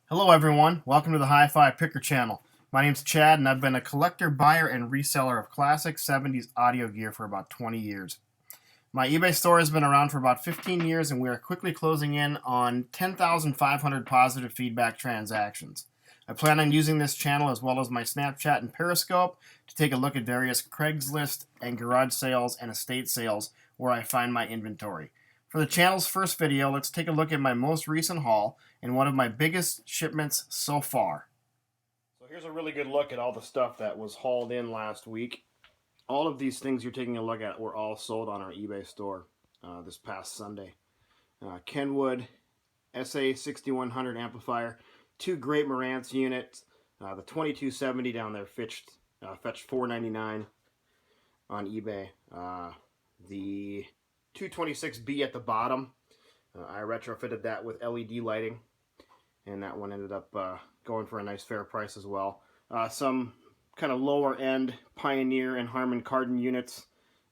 Hello everyone, welcome to the Hi-Fi Picker channel. My name's Chad and I've been a collector, buyer, and reseller of classic 70s audio gear for about 20 years. My eBay store has been around for about 15 years and we are quickly closing in on 10,500 positive feedback transactions. I plan on using this channel as well as my Snapchat and Periscope to take a look at various Craigslist and garage sales and estate sales where I find my inventory. For the channel's first video, let's take a look at my most recent haul and one of my biggest shipments so far. So here's a really good look at all the stuff that was hauled in last week. All of these things you're taking a look at were all sold on our eBay store this past Sunday. Kenwood KA-6100 amplifier, two great Marantz units. The 2270 down there fetched $4.99 on eBay. The 226B at the bottom, I retrofitted that with LED lighting, and that one ended up going for a nice fair price as well. Some kind of lower end Pioneer and Harman Kardon units,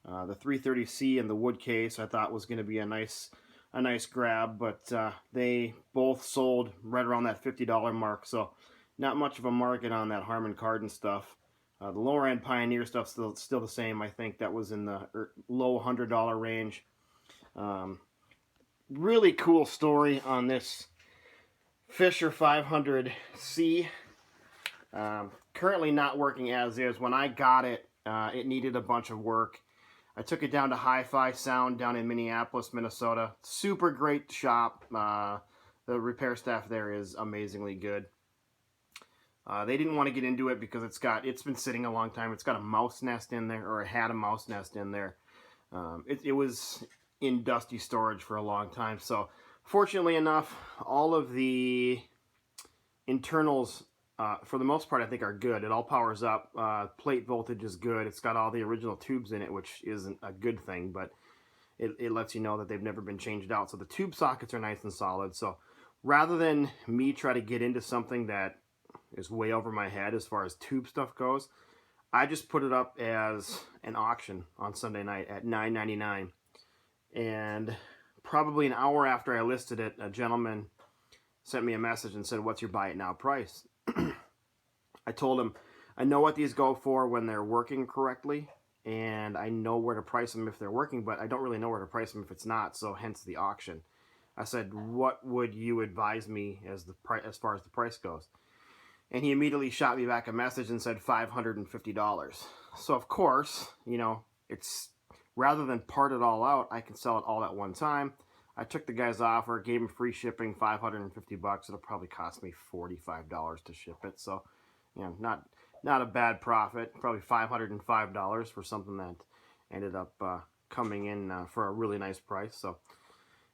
the 330C and the wood case I thought was going to be a nice grab, but they both sold right around that $50 mark, so not much of a market on that Harman Kardon stuff. The lower end Pioneer stuff still the same. I think that was in the low $100 range. Really cool story on this Fisher 500C. Currently not working as is. When I got it, it needed a bunch of work. I took it down to Hi-Fi Sound down in Minneapolis, Minnesota. Super great shop. The repair staff there is amazingly good. They didn't want to get into it because it's been sitting a long time. It's got a mouse nest in there, or it had a mouse nest in there. It was in dusty storage for a long time. So fortunately enough, all of the internals, for the most part, I think are good. It all powers up. Plate voltage is good. It's got all the original tubes in it, which isn't a good thing, but it lets you know that they've never been changed out. So the tube sockets are nice and solid. So rather than me try to get into something that is way over my head as far as tube stuff goes, I just put it up as an auction on Sunday night at $9.99. And probably an hour after I listed it, a gentleman sent me a message and said, "What's your buy it now price?" I told him, I know what these go for when they're working correctly, and I know where to price them if they're working, but I don't really know where to price them if it's not, so hence the auction. I said, "What would you advise me as far as the price goes?" And he immediately shot me back a message and said $550. So of course, you know, it's rather than part it all out, I can sell it all at one time. I took the guy's offer, gave him free shipping, $550. It'll probably cost me $45 to ship it. So, you know, not a bad profit. Probably $505 for something that ended up coming in for a really nice price. So,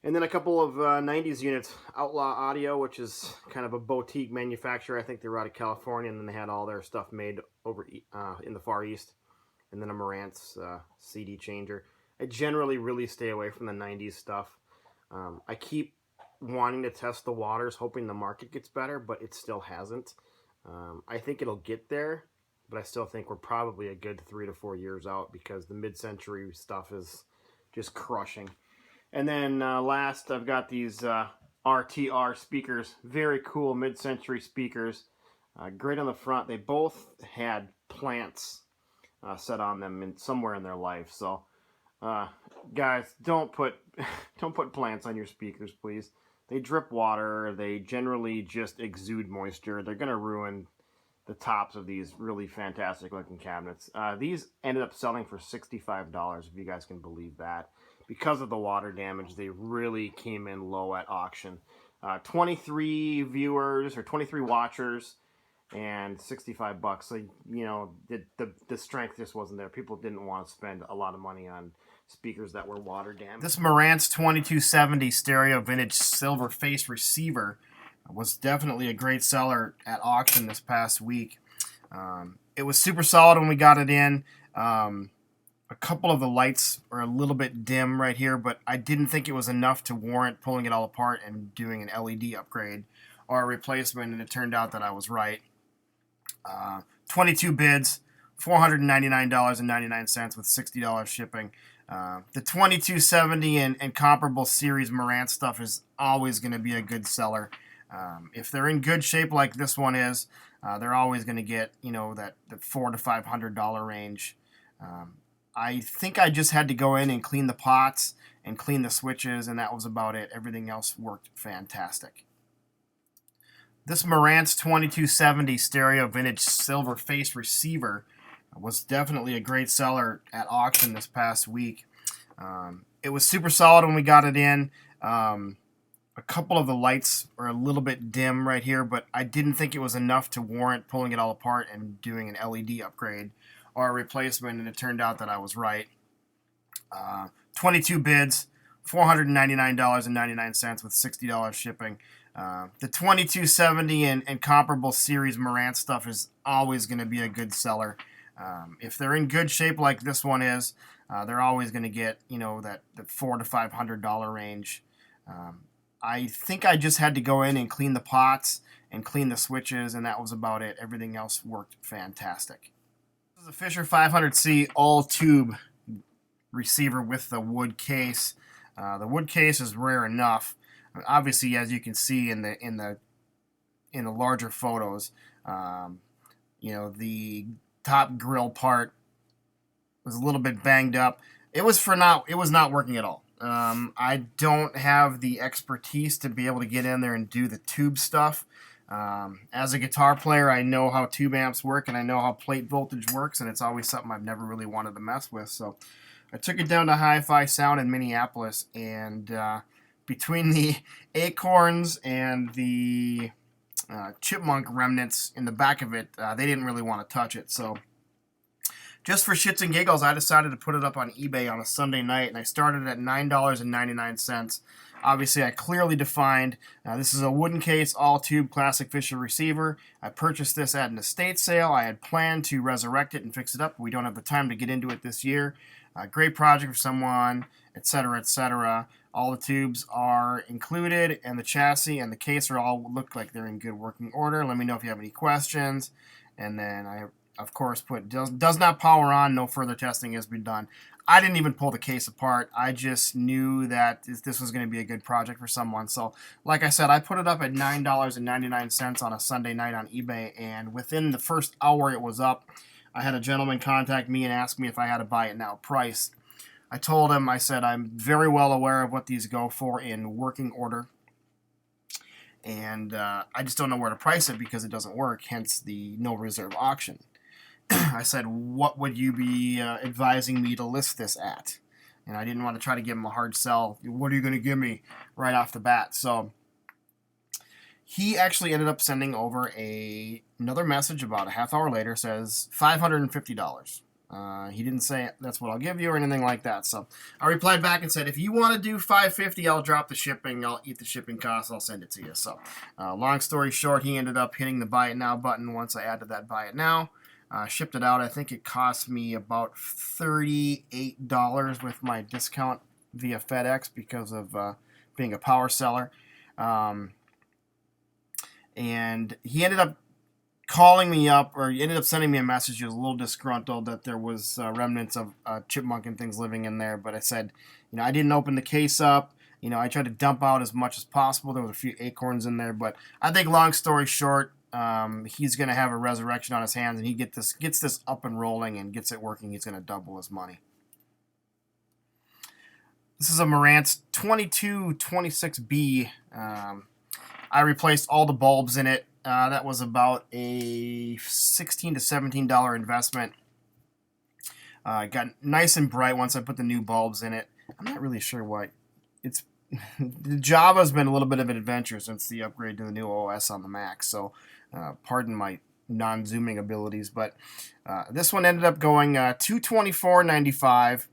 and then a couple of 90s units, Outlaw Audio, which is kind of a boutique manufacturer. I think they were out of California, and then they had all their stuff made over in the Far East. And then a Marantz CD changer. I generally really stay away from the 90s stuff. I keep wanting to test the waters, hoping the market gets better, but it still hasn't. I think it'll get there, but I still think we're probably a good 3 to 4 years out because the mid-century stuff is just crushing. And then last, I've got these RTR speakers. Very cool mid-century speakers. Great on the front. They both had plants set on them somewhere in their life. So, guys, don't put plants on your speakers, please. They drip water. They generally just exude moisture. They're gonna ruin the tops of these really fantastic looking cabinets. These ended up selling for $65, if you guys can believe that. Because of the water damage, they really came in low at auction. 23 viewers or 23 watchers and $65. So, you know, the strength just wasn't there. People didn't want to spend a lot of money on speakers that were water damaged. This Marantz 2270 stereo vintage Silverface receiver was definitely a great seller at auction this past week. It was super solid when we got it in. A couple of the lights are a little bit dim right here, but I didn't think it was enough to warrant pulling it all apart and doing an LED upgrade or a replacement, and it turned out that I was right. 22 bids, $499.99 with $60 shipping. The 2270 and comparable series Marantz stuff is always going to be a good seller. If they're in good shape like this one is, they're always going to get, you know, that the $400 to $500 range. I think I just had to go in and clean the pots and clean the switches, and that was about it. Everything else worked fantastic. This Marantz 2270 stereo vintage Silverface receiver was definitely a great seller at auction this past week. It was super solid when we got it in. A couple of the lights are a little bit dim right here, but I didn't think it was enough to warrant pulling it all apart and doing an LED upgrade or a replacement, and it turned out that I was right. 22 bids, $499.99 with $60 shipping. The 2270 and comparable series Marantz stuff is always going to be a good seller. If they're in good shape like this one is, they're always going to get, you know, that the $400 to $500 range. I think I just had to go in and clean the pots and clean the switches, and that was about it. Everything else worked fantastic. This is a Fisher 500C all-tube receiver with the wood case. The wood case is rare enough. Obviously, as you can see in the larger photos, you know, the top grill part was a little bit banged up. It was not working at all. I don't have the expertise to be able to get in there and do the tube stuff. As a guitar player, I know how tube amps work, and I know how plate voltage works, and it's always something I've never really wanted to mess with. So I took it down to Hi-Fi Sound in Minneapolis, and between the acorns and the chipmunk remnants in the back of it, they didn't really want to touch it. So just for shits and giggles, I decided to put it up on eBay on a Sunday night, and I started at $9.99. Obviously, I clearly defined, this is a wooden case, all-tube classic Fisher receiver. I purchased this at an estate sale. I had planned to resurrect it and fix it up, but we don't have the time to get into it this year. Great project for someone, etc., etc. All the tubes are included, and the chassis and the case are all look like they're in good working order. Let me know if you have any questions. And then I, of course, put does not power on. No further testing has been done. I didn't even pull the case apart. I just knew that this was going to be a good project for someone. So, like I said, I put it up at $9.99 on a Sunday night on eBay, and within the first hour it was up, I had a gentleman contact me and ask me if I had a buy it now price. I told him, I said, I'm very well aware of what these go for in working order, and I just don't know where to price it because it doesn't work, hence the no reserve auction. I said, what would you be advising me to list this at? And I didn't want to try to give him a hard sell. What are you going to give me right off the bat? So he actually ended up sending over another message about a half hour later, says $550. He didn't say that's what I'll give you or anything like that. So I replied back and said, if you want to do $550, I'll drop the shipping. I'll eat the shipping costs. I'll send it to you. So long story short, he ended up hitting the buy it now button once I added that buy it now. Shipped it out. I think it cost me about $38 with my discount via FedEx because of being a power seller. And he ended up calling me up, or he ended up sending me a message. He was a little disgruntled that there was remnants of chipmunk and things living in there. But I said, you know, I didn't open the case up. You know, I tried to dump out as much as possible. There was a few acorns in there. But I think long story short, he's going to have a resurrection on his hands, and he gets this up and rolling and gets it working. He's going to double his money. This is a Marantz 2226B. I replaced all the bulbs in it. That was about a $16 to $17 investment. It got nice and bright once I put the new bulbs in it. I'm not really sure why. It's the Java's been a little bit of an adventure since the upgrade to the new OS on the Mac. So pardon my non-zooming abilities, but this one ended up going $224.95.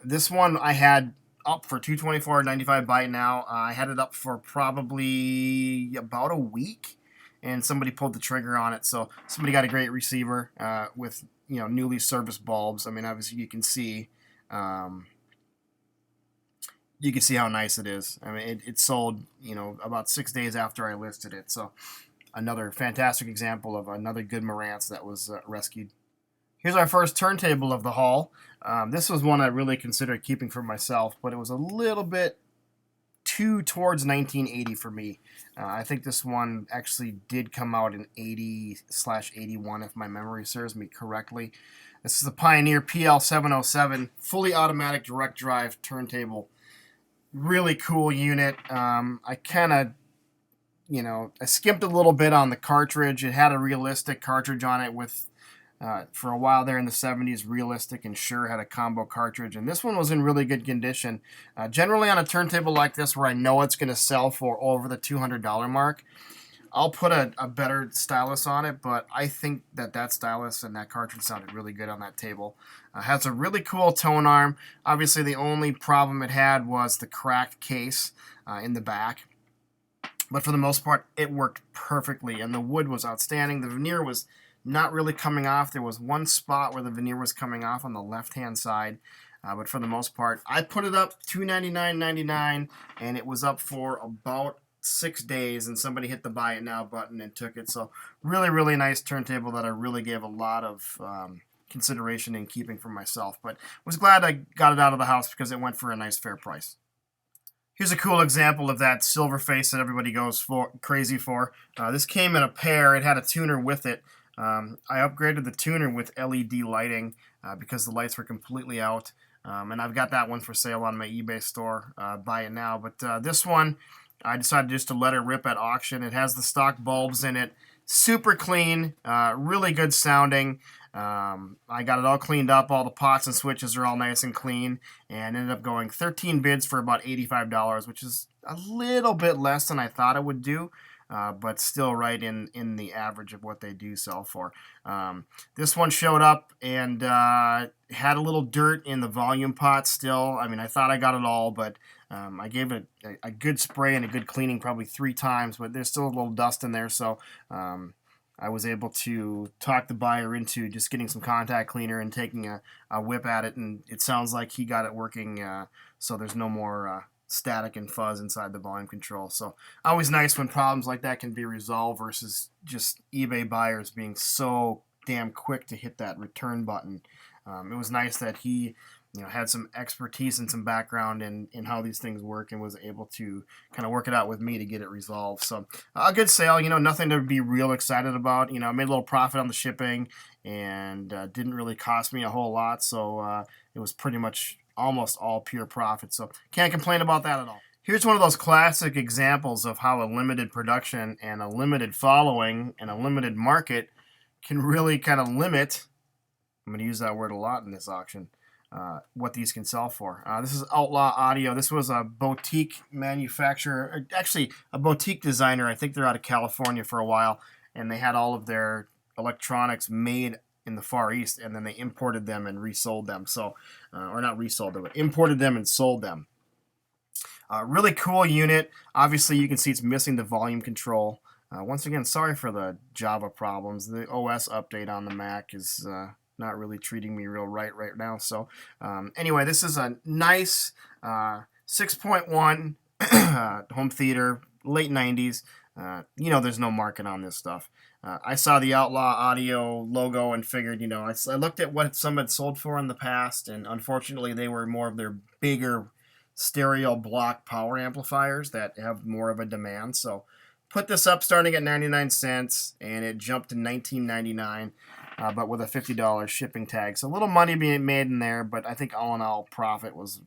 This one I had up for $224.95 buy it now. I had it up for probably about a week, and somebody pulled the trigger on it. So somebody got a great receiver with, you know, newly serviced bulbs. I mean, obviously you can see how nice it is. I mean, it sold, you know, about 6 days after I listed it. So another fantastic example of another good Marantz that was rescued. Here's our first turntable of the haul. This was one I really considered keeping for myself, but it was a little bit towards 1980 for me. I think this one actually did come out in 80/81 if my memory serves me correctly. This is a Pioneer PL-707 fully automatic direct drive turntable. Really cool unit. I kind of, I skimped a little bit on the cartridge. It had a realistic cartridge on it with, for a while there in the 70s, realistic and Shure had a combo cartridge. And this one was in really good condition. Generally on a turntable like this where I know it's going to sell for over the $200 mark, I'll put a better stylus on it, but I think that stylus and that cartridge sounded really good on that table. Has a really cool tone arm. Obviously, the only problem it had was the cracked case in the back. But for the most part, it worked perfectly, and the wood was outstanding. The veneer was not really coming off. There was one spot where the veneer was coming off on the left-hand side. But for the most part, I put it up $299.99, and it was up for about 6 days, and somebody hit the buy it now button and took it. So really, really nice turntable that I really gave a lot of consideration in keeping for myself. But was glad I got it out of the house because it went for a nice fair price. Here's a cool example of that Silverface that everybody goes crazy for. This came in a pair. It had a tuner with it. I upgraded the tuner with LED lighting because the lights were completely out. And I've got that one for sale on my eBay store. Buy it now. But this one, I decided just to let it rip at auction. It has the stock bulbs in it. Super clean, really good sounding. I got it all cleaned up. All the pots and switches are all nice and clean. And ended up going 13 bids for about $85, which is a little bit less than I thought it would do. But still right in the average of what they do sell for. This one showed up and had a little dirt in the volume pot still. I mean, I thought I got it all, but I gave it a good spray and a good cleaning probably 3 times, but there's still a little dust in there, so I was able to talk the buyer into just getting some contact cleaner and taking a whip at it, and it sounds like he got it working, so there's no more static and fuzz inside the volume control. So always nice when problems like that can be resolved versus just eBay buyers being so damn quick to hit that return button. It was nice that he had some expertise and some background in how these things work and was able to kind of work it out with me to get it resolved. So a good sale, nothing to be real excited about. I made a little profit on the shipping and didn't really cost me a whole lot. So it was pretty much almost all pure profit. So can't complain about that at all. Here's one of those classic examples of how a limited production and a limited following and a limited market can really kind of limit, I'm going to use that word a lot in this auction, what these can sell for. This is Outlaw Audio. This was a boutique manufacturer, actually a boutique designer. I think they're out of California for a while, and they had all of their electronics made in the Far East, and then they imported them and resold them. So, or not resold them, but imported them and sold them. Really cool unit. Obviously, you can see it's missing the volume control. Once again, sorry for the Java problems. The OS update on the Mac is not really treating me real right now. So anyway, this is a nice 6.1 home theater, late 90s. There's no market on this stuff. I saw the Outlaw Audio logo and figured, I looked at what some had sold for in the past, and unfortunately they were more of their bigger stereo block power amplifiers that have more of a demand. So put this up starting at 99 cents, and it jumped to $19.99. But with a $50 shipping tag. So a little money being made in there, but I think all in all, profit was,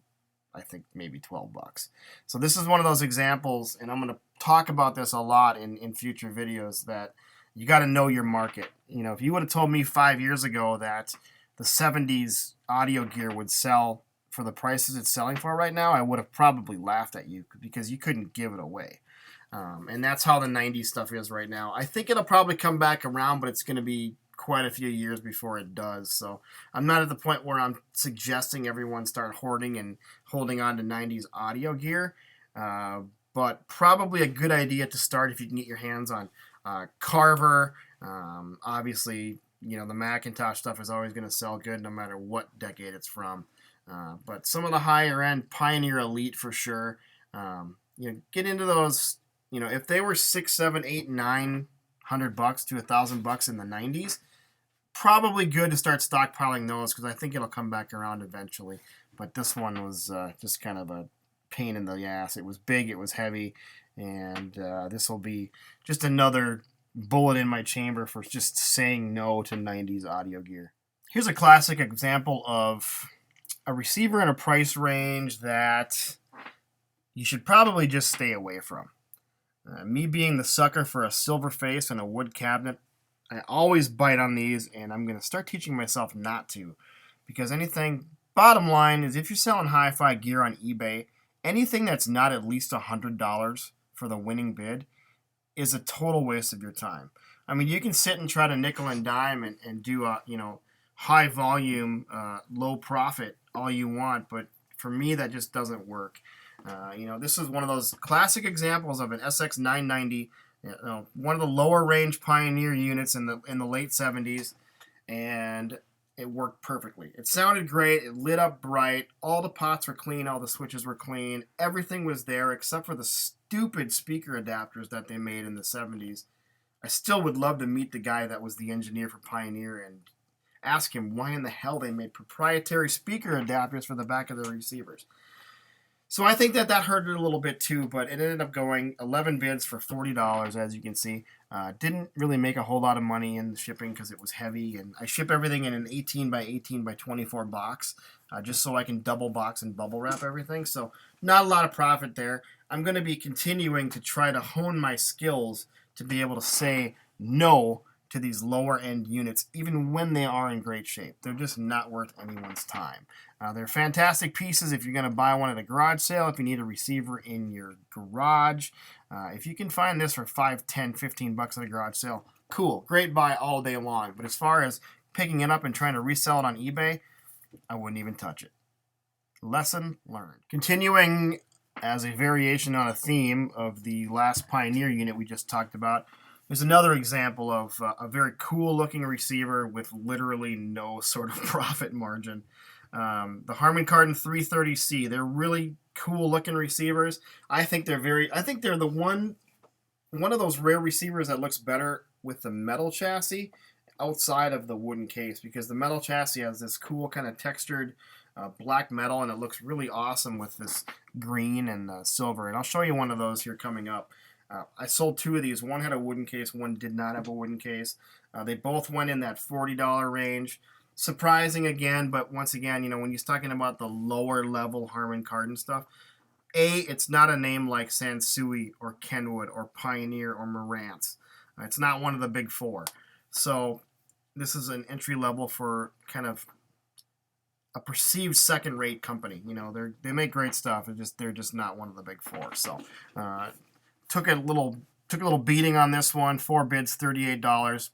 I think, maybe $12. So this is one of those examples, and I'm going to talk about this a lot in future videos, that you got to know your market. If you would have told me 5 years ago that the 70s audio gear would sell for the prices it's selling for right now, I would have probably laughed at you because you couldn't give it away. And that's how the 90s stuff is right now. I think it'll probably come back around, but it's going to be quite a few years before it does. So I'm not at the point where I'm suggesting everyone start hoarding and holding on to 90s audio gear, but probably a good idea to start if you can get your hands on Carver. Obviously, the Macintosh stuff is always going to sell good no matter what decade it's from. But some of the higher end, Pioneer Elite for sure. Get into those. If they were $600, $700, $800, $900 to $1,000 in the 90s, probably good to start stockpiling those because I think it'll come back around eventually. But this one was just kind of a pain in the ass. It was big, it was heavy, and this will be just another bullet in my chamber for just saying no to 90s audio gear. Here's a classic example of a receiver in a price range that you should probably just stay away from. Me being the sucker for a Silverface and a wood cabinet, I always bite on these, and I'm going to start teaching myself not to. Because bottom line is, if you're selling hi-fi gear on eBay, anything that's not at least $100 for the winning bid is a total waste of your time. I mean, you can sit and try to nickel and dime and do a, high volume, low profit all you want, but for me, that just doesn't work. This is one of those classic examples of an SX990, one of the lower range Pioneer units in the late 70s, and it worked perfectly. It sounded great. It lit up bright. All the pots were clean. All the switches were clean. Everything was there except for the stupid speaker adapters that they made in the 70s. I still would love to meet the guy that was the engineer for Pioneer and ask him why in the hell they made proprietary speaker adapters for the back of their receivers. So I think that hurt it a little bit too, but it ended up going 11 bids for $40, as you can see. Didn't really make a whole lot of money in the shipping because it was heavy, and I ship everything in an 18 by 18 by 24 box, just so I can double box and bubble wrap everything. So not a lot of profit there. I'm going to be continuing to try to hone my skills to be able to say no to these lower end units, even when they are in great shape. They're just not worth anyone's time. They're fantastic pieces if you're going to buy one at a garage sale, if you need a receiver in your garage. If you can find this for $5, $10, $15 at a garage sale, cool, great buy all day long. But as far as picking it up and trying to resell it on eBay, I wouldn't even touch it. Lesson learned. Continuing as a variation on a theme of the last Pioneer unit we just talked about, there's another example of a very cool looking receiver with literally no sort of profit margin. The Harman Kardon 330C. They're really cool looking receivers. I think they're the one of those rare receivers that looks better with the metal chassis outside of the wooden case, because the metal chassis has this cool kind of textured black metal, and it looks really awesome with this green and silver. And I'll show you one of those here coming up. I sold two of these. One had a wooden case, one did not have a wooden case. They both went in that $40 range. Surprising again, but once again, when you're talking about the lower level Harman Kardon stuff, it's not a name like Sansui or Kenwood or Pioneer or Marantz. It's not one of the big four. So this is an entry level for kind of a perceived second-rate company. They make great stuff. They're just not one of the big four. So took a little beating on this one. 4 bids, $38.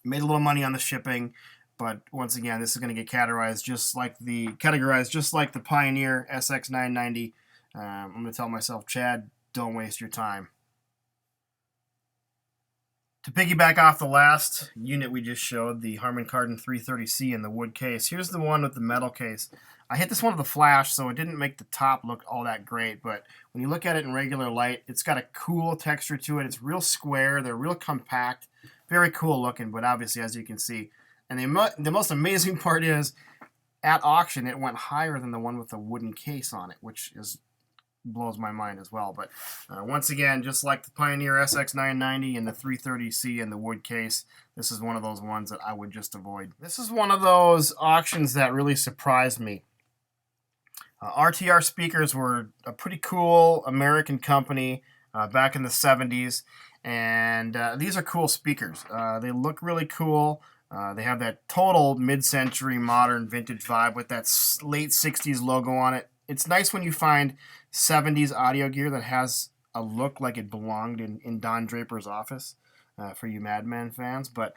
Made a little money on the shipping. But once again, this is going to get categorized just like the Pioneer SX990. I'm going to tell myself, Chad, don't waste your time. To piggyback off the last unit we just showed, the Harman Kardon 330C in the wood case, here's the one with the metal case. I hit this one with a flash, so it didn't make the top look all that great, but when you look at it in regular light, it's got a cool texture to it. It's real square. They're real compact. Very cool looking, but obviously, as you can see, and the most amazing part is, at auction, it went higher than the one with the wooden case on it, which blows my mind as well. But once again, just like the Pioneer SX990 and the 330C and the wood case, this is one of those ones that I would just avoid. This is one of those auctions that really surprised me. RTR Speakers were a pretty cool American company back in the 70s, and these are cool speakers. They look really cool. They have that total mid-century modern vintage vibe with that late 60s logo on it. It's nice when you find 70s audio gear that has a look like it belonged in Don Draper's office, for you Mad Men fans. But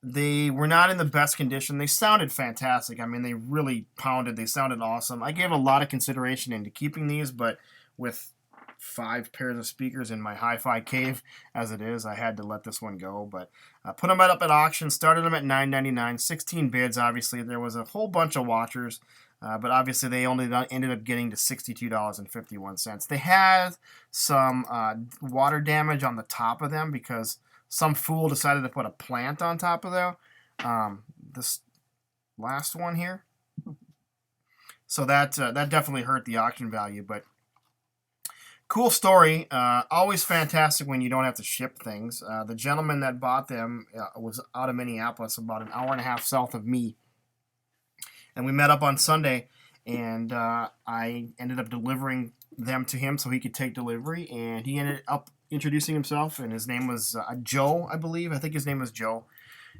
they were not in the best condition. They sounded fantastic. I mean, they really pounded. They sounded awesome. I gave a lot of consideration into keeping these, but with 5 pairs of speakers in my hi-fi cave as it is, I had to let this one go. But put them up at auction, started them at $9.99, 16 bids. Obviously, there was a whole bunch of watchers, but obviously they only ended up getting to $62.51. They had some water damage on the top of them because some fool decided to put a plant on top of them. This last one here, So that definitely hurt the auction value, but cool story. Always fantastic when you don't have to ship things. The gentleman that bought them was out of Minneapolis, about an hour and a half south of me. And we met up on Sunday, and I ended up delivering them to him so he could take delivery. And he ended up introducing himself, and his name was Joe, I believe. I think his name was Joe.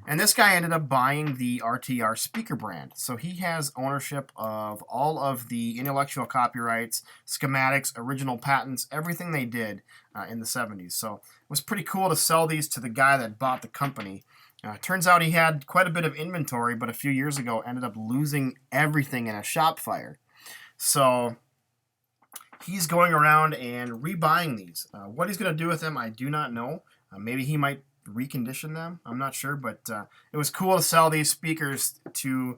And this guy ended up buying the RTR speaker brand. So he has ownership of all of the intellectual copyrights, schematics, original patents, everything they did in the 70s. So it was pretty cool to sell these to the guy that bought the company. Turns out he had quite a bit of inventory, but a few years ago ended up losing everything in a shop fire. So he's going around and rebuying these. What he's going to do with them, I do not know. Maybe he might recondition them. I'm not sure, but it was cool to sell these speakers to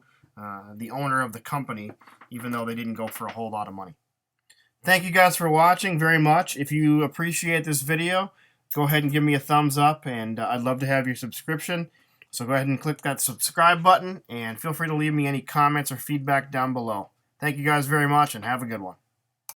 the owner of the company, even though they didn't go for a whole lot of money. Thank you guys for watching very much. If you appreciate this video, go ahead and give me a thumbs up, and I'd love to have your subscription. So go ahead and click that subscribe button, and feel free to leave me any comments or feedback down below. Thank you guys very much, and have a good one.